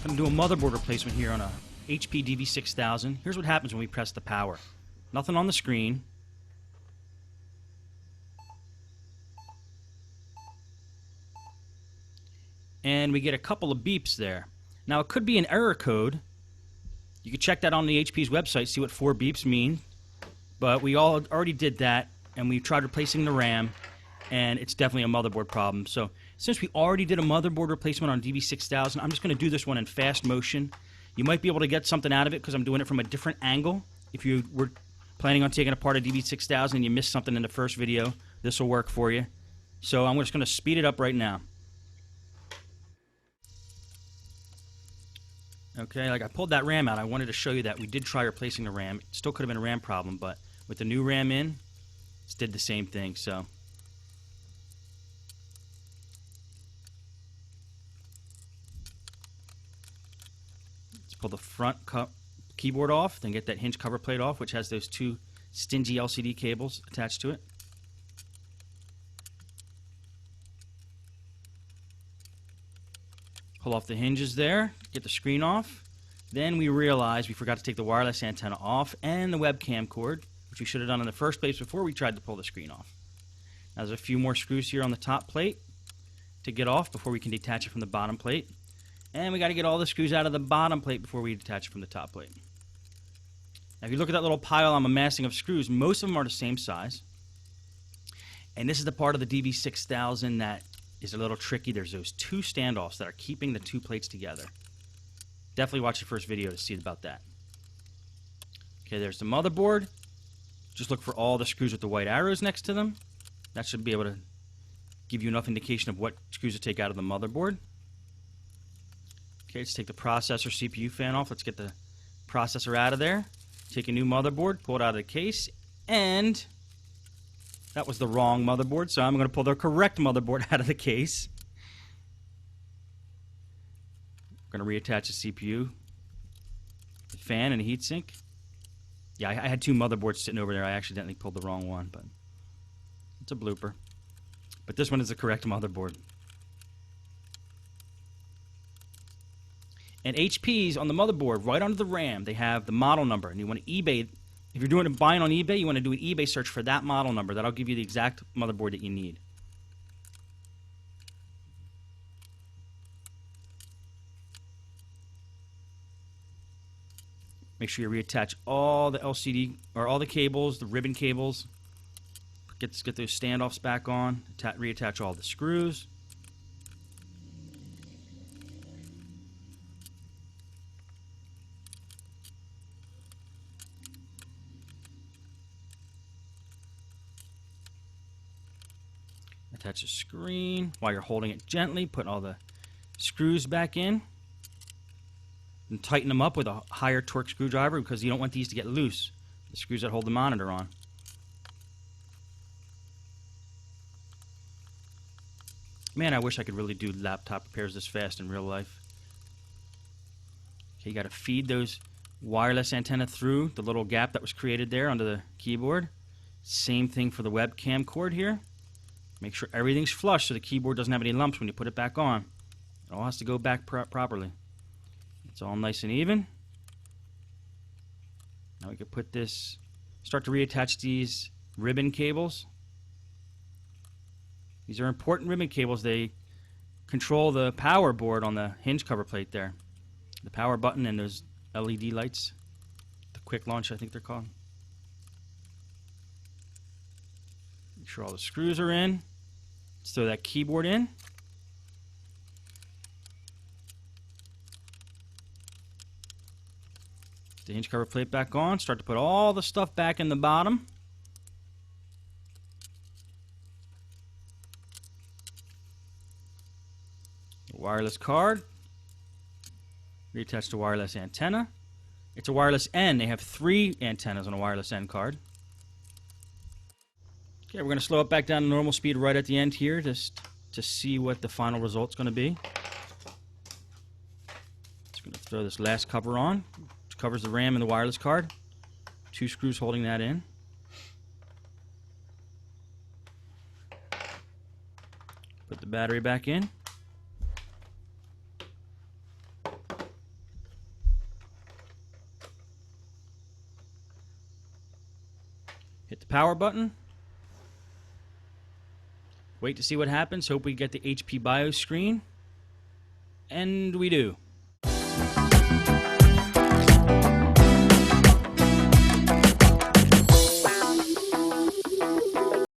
Going to do a motherboard replacement here on a HPDV6000. Here's what happens when we press the power. Nothing on the screen. And we get a couple of beeps there. Now it could be an error code. You can check that on the HP's website, see what 4 beeps mean. But we already did that, and we tried replacing the RAM, and it's definitely a motherboard problem. So since we already did a motherboard replacement on DV6000, I'm just going to do this one in fast motion. You might be able to get something out of it because I'm doing it from a different angle. If you were planning on taking apart a DV6000 and you missed something in the first video, this will work for you. So I'm just going to speed it up right now. Okay, like I pulled that RAM out. I wanted to show you that we did try replacing the RAM. It still could have been a RAM problem, but with the new RAM in, it did the same thing. So let's pull the front keyboard off, then get that hinge cover plate off, which has those 2 stingy LCD cables attached to it. Pull off the hinges there, get the screen off. Then we realized we forgot to take the wireless antenna off and the webcam cord, which we should have done in the first place before we tried to pull the screen off. Now there's a few more screws here on the top plate to get off before we can detach it from the bottom plate. And we got to get all the screws out of the bottom plate before we detach it from the top plate. Now if you look at that little pile I'm amassing of screws, most of them are the same size. And this is the part of the DV6000 that is a little tricky. There's those 2 standoffs that are keeping the 2 plates together. Definitely watch the first video to see about that. Okay, there's the motherboard. Just look for all the screws with the white arrows next to them. That should be able to give you enough indication of what screws to take out of the motherboard. Okay, let's take the processor CPU fan off. Let's get the processor out of there. Take a new motherboard, pull it out of the case, and that was the wrong motherboard, so I'm going to pull the correct motherboard out of the case. I'm going to reattach the CPU, the fan, and the heatsink. Yeah, I had 2 motherboards sitting over there. I accidentally pulled the wrong one, but it's a blooper. But this one is the correct motherboard. And HP's on the motherboard, right under the RAM, they have the model number, and you want to eBay. If you're doing a buying on eBay, you want to do an eBay search for that model number. That'll give you the exact motherboard that you need. Make sure you reattach all the LCD or all the cables, the ribbon cables. Get those standoffs back on. Reattach all the screws. Attach the screen while you're holding it gently. Put all the screws back in. And tighten them up with a higher torque screwdriver because you don't want these to get loose. The screws that hold the monitor on. Man, I wish I could really do laptop repairs this fast in real life. Okay, you got to feed those wireless antenna through the little gap that was created there under the keyboard. Same thing for the webcam cord here. Make sure everything's flush so the keyboard doesn't have any lumps when you put it back on. It all has to go back properly. It's all nice and even. Now we can put this, start to reattach these ribbon cables. These are important ribbon cables. They control the power board on the hinge cover plate there. The power button and those LED lights. The quick launch, I think they're called. Make sure all the screws are in. Let's throw that keyboard in. Get the hinge cover plate back on. Start to put all the stuff back in the bottom. The wireless card. Reattach the wireless antenna. It's a wireless N. They have 3 antennas on a wireless N card. Okay, we're going to slow it back down to normal speed right at the end here just to see what the final result's going to be. Just going to throw this last cover on, which covers the RAM and the wireless card. 2 screws holding that in. Put the battery back in. Hit the power button. Wait to see what happens. Hope we get the HP BIOS screen. And we do.